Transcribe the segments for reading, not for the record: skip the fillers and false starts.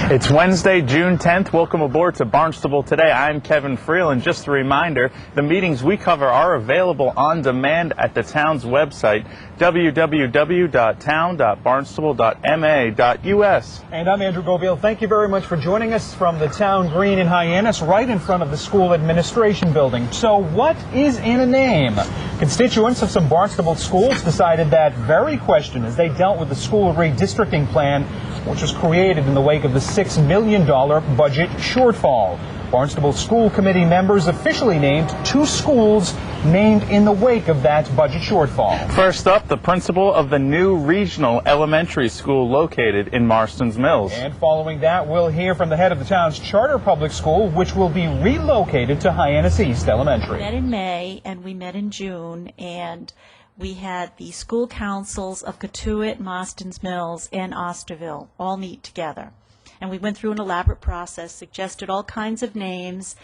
It's Wednesday, June 10th. Welcome aboard to Barnstable Today. I'm Kevin Freeland. Just a reminder, the meetings we cover are available on demand at the town's website, www.town.barnstable.ma.us. And I'm Andrew Goviel. Thank you very much for joining us from the town green in Hyannis, right in front of the school administration building. So what is in a name? Constituents of some Barnstable schools decided that very question as they dealt with the school redistricting plan, which was created in the wake of the $6 million budget shortfall. Barnstable School Committee members officially named 2 schools named in the wake of that budget shortfall. First up, the principal of the new regional elementary school located in Marston's Mills. And following that, we'll hear from the head of the town's charter public school, which will be relocated to Hyannis East Elementary. We met in May and we met in June, and we had the school councils of Cotuit, Marston's Mills, and Osterville all meet together. And we went through an elaborate process, suggested all kinds of names,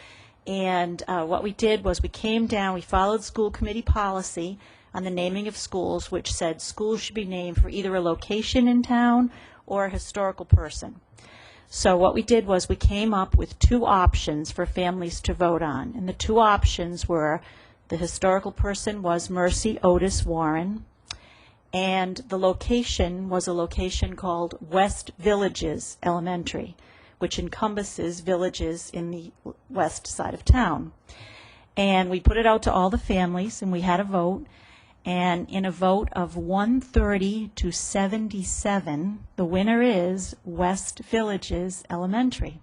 and what we did was we came down, we followed school committee policy on the naming of schools, which said schools should be named for either a location in town or a historical person. So what we did was we came up with 2 options for families to vote on, and the 2 options were the historical person was Mercy Otis Warren, and the location was a location called West Villages Elementary, which encompasses villages in the west side of town. And we put it out to all the families, and we had a vote. And in a vote of 130 to 77, the winner is West Villages Elementary.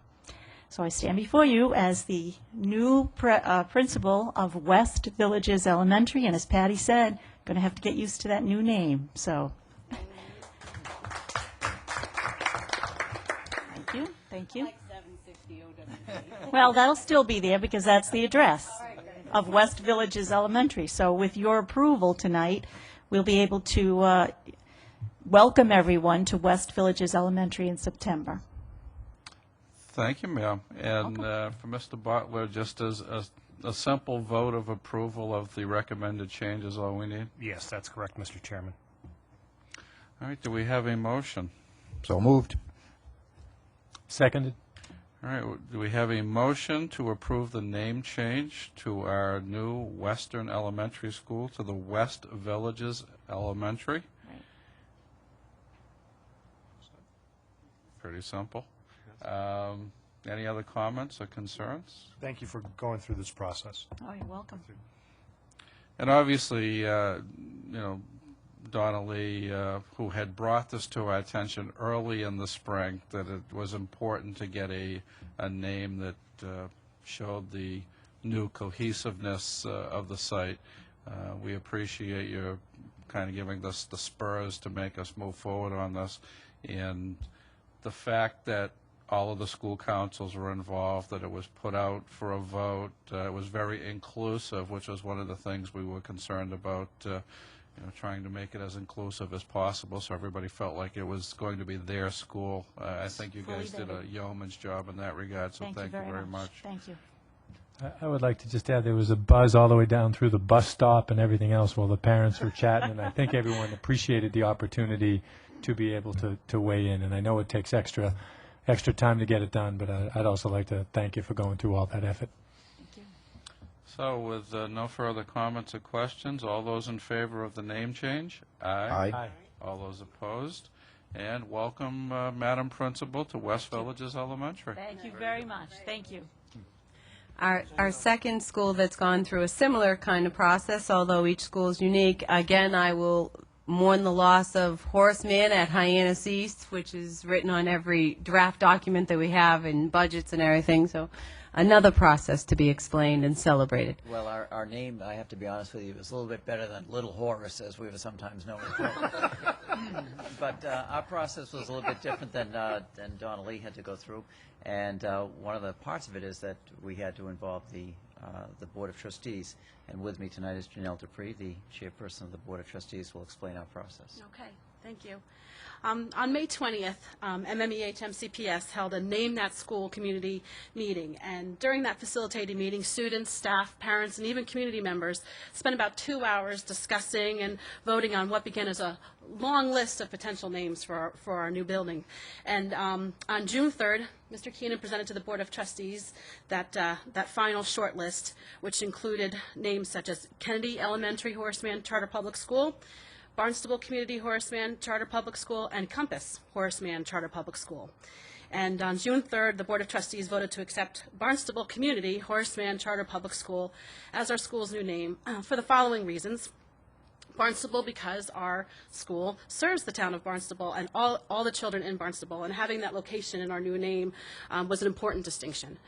So I stand before you as the new principal of West Villages Elementary, and as Patty said, going to have to get used to that new name. So, thank you, thank you. Well, that'll still be there because that's the address of West Villages Elementary. So with your approval tonight, we'll be able to welcome everyone to West Villages Elementary in September. Thank you, ma'am. And for Mr. Butler, just as a simple vote of approval of the recommended change is all we need? Yes, that's correct, Mr. Chairman. All right, do we have a motion? So moved. Seconded. All right, do we have a motion to approve the name change to our new Western Elementary School to the West Villages Elementary? Right. Pretty simple. Any other comments or concerns? Thank you for going through this process. Oh, you're welcome. And obviously, Donna Lee, who had brought this to our attention early in the spring, that it was important to get a name that showed the new cohesiveness of the site. We appreciate your kind of giving us the spurs to make us move forward on this. And the fact that all of the school councils were involved, that it was put out for a vote. It was very inclusive, which was one of the things we were concerned about, trying to make it as inclusive as possible so everybody felt like it was going to be their school. I think you guys did a yeoman's job in that regard, so thank you very much. Thank you. I would like to just add there was a buzz all the way down through the bus stop and everything else while the parents were chatting, and I think everyone appreciated the opportunity to be able to weigh in. And I know it takes extra time to get it done, but I'd also like to thank you for going through all that effort. Thank you. So with no further comments or questions, all those in favor of the name change? Aye. Aye. All those opposed? And welcome, Madam Principal, to West Villages Elementary. Thank you very much. Thank you. Our second school that's gone through a similar kind of process, although each school is unique. Again, I will mourn the loss of Horace Mann at Hyannis East, which is written on every draft document that we have in budgets and everything. So another process to be explained and celebrated. Well, our name, I have to be honest with you, is a little bit better than Little Horace, as we were sometimes known as. But our process was a little bit different than Donna Lee had to go through. And one of the parts of it is that we had to involve the Board of Trustees. And with me tonight is Janelle Dupree, the chairperson of the Board of Trustees, will explain our process. Okay. Thank you. On May 20th, MMEH-MCPS held a Name That School community meeting, and during that facilitated meeting, students, staff, parents, and even community members spent about 2 hours discussing and voting on what began as a long list of potential names for our new building. And on June 3rd, Mr. Keenan presented to the Board of Trustees that final short list, which included names such as Kennedy Elementary Horace Mann Charter Public School, Barnstable Community Horace Mann Charter Public School, and Compass Horace Mann Charter Public School. And on June 3rd, the Board of Trustees voted to accept Barnstable Community Horace Mann Charter Public School as our school's new name for the following reasons. Barnstable, because our school serves the town of Barnstable and all the children in Barnstable, and having that location in our new name was an important distinction.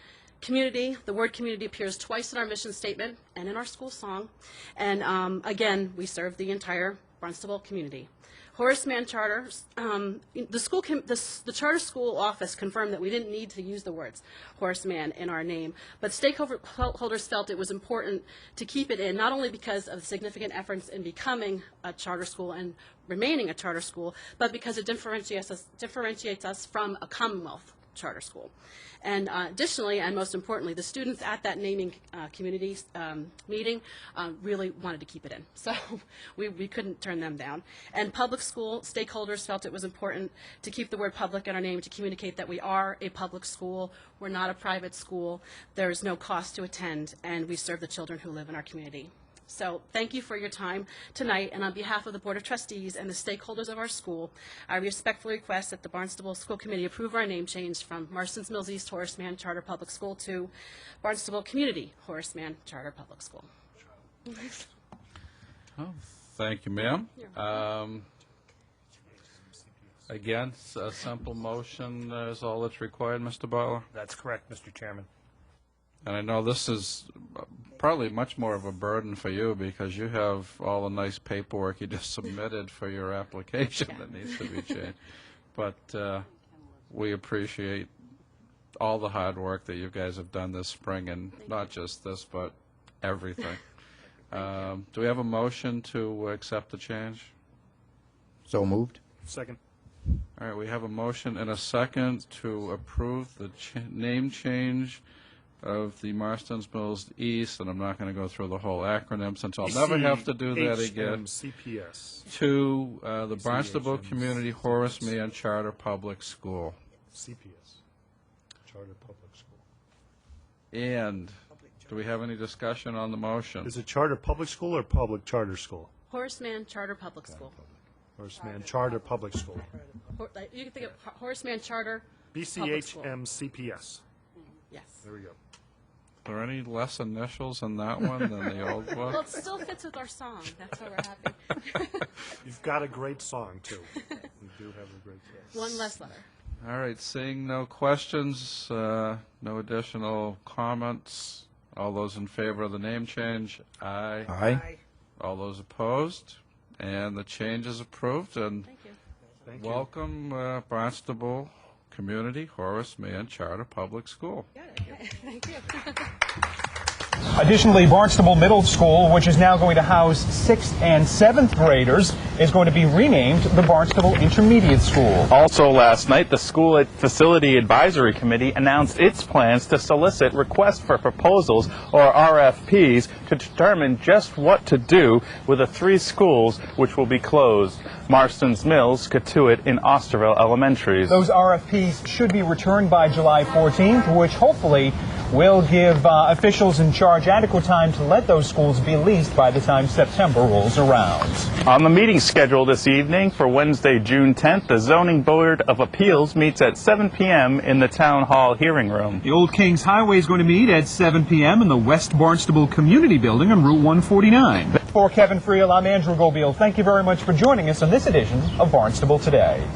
Community, the word community appears twice in our mission statement and in our school song, and again, we serve the entire Barnstable community. Horace Mann Charter, the charter school office confirmed that we didn't need to use the words Horace Mann in our name, but stakeholders felt it was important to keep it in, not only because of the significant efforts in becoming a charter school and remaining a charter school, but because it differentiates us from a Commonwealth charter school. And additionally, and most importantly, the students at that naming community meeting really wanted to keep it in. So we couldn't turn them down. And public school stakeholders felt it was important to keep the word public in our name to communicate that we are a public school, we're not a private school, there's no cost to attend, and we serve the children who live in our community. So thank you for your time tonight, and on behalf of the Board of Trustees and the stakeholders of our school, I respectfully request that the Barnstable School Committee approve our name change from Marston's Mills East Horace Mann Charter Public School to Barnstable Community Horace Mann Charter Public School. Oh, thank you, ma'am. Again, a simple motion is all that's required, Mr. Butler? That's correct, Mr. Chairman. And I know this is probably much more of a burden for you because you have all the nice paperwork you just submitted for your application that needs to be changed. But we appreciate all the hard work that you guys have done this spring, and not just this, but everything. Do we have a motion to accept the change? So moved. Second. All right, we have a motion and a second to approve the name change of the Marston's Mills East, and I'm not going to go through the whole acronym since I'll never have to do that again, CPS. to the Barnstable Community Horace Mann Charter Public School. CPS. Charter Public School. And do we have any discussion on the motion? Is it charter public school or public charter school? Horace Mann Charter Public School. Horace Mann Charter Public School. You can think of Horace Mann Charter Public School. BCHMCPS. Yes. There we go. Are there any less initials in that one than the old one? Well, it still fits with our song. That's why we're happy. You've got a great song, too. You do have a great song. One less letter. All right, seeing no questions, no additional comments, all those in favor of the name change, aye. Aye. All those opposed, and the change is approved, and Thank you. Thank you. welcome Barnstable Community Horace Mann Charter Public School. Thank you. Additionally, Barnstable Middle School, which is now going to house 6th and 7th graders, is going to be renamed the Barnstable Intermediate School. Also last night, the School Facility Advisory Committee announced its plans to solicit requests for proposals, or RFPs, to determine just what to do with the 3 schools which will be closed: Marston's Mills, Catuit, and Osterville Elementaries. Those RFPs should be returned by July 14th, which hopefully will give officials in charge adequate time to let those schools be leased by the time September rolls around. On the meeting schedule this evening for Wednesday, June 10th, the Zoning Board of Appeals meets at 7 p.m. in the Town Hall hearing room. The Old Kings Highway is going to meet at 7 p.m. in the West Barnstable Community Building on Route 149. For Kevin Friel, I'm Andrew Gobiel. Thank you very much for joining us on this edition of Barnstable Today.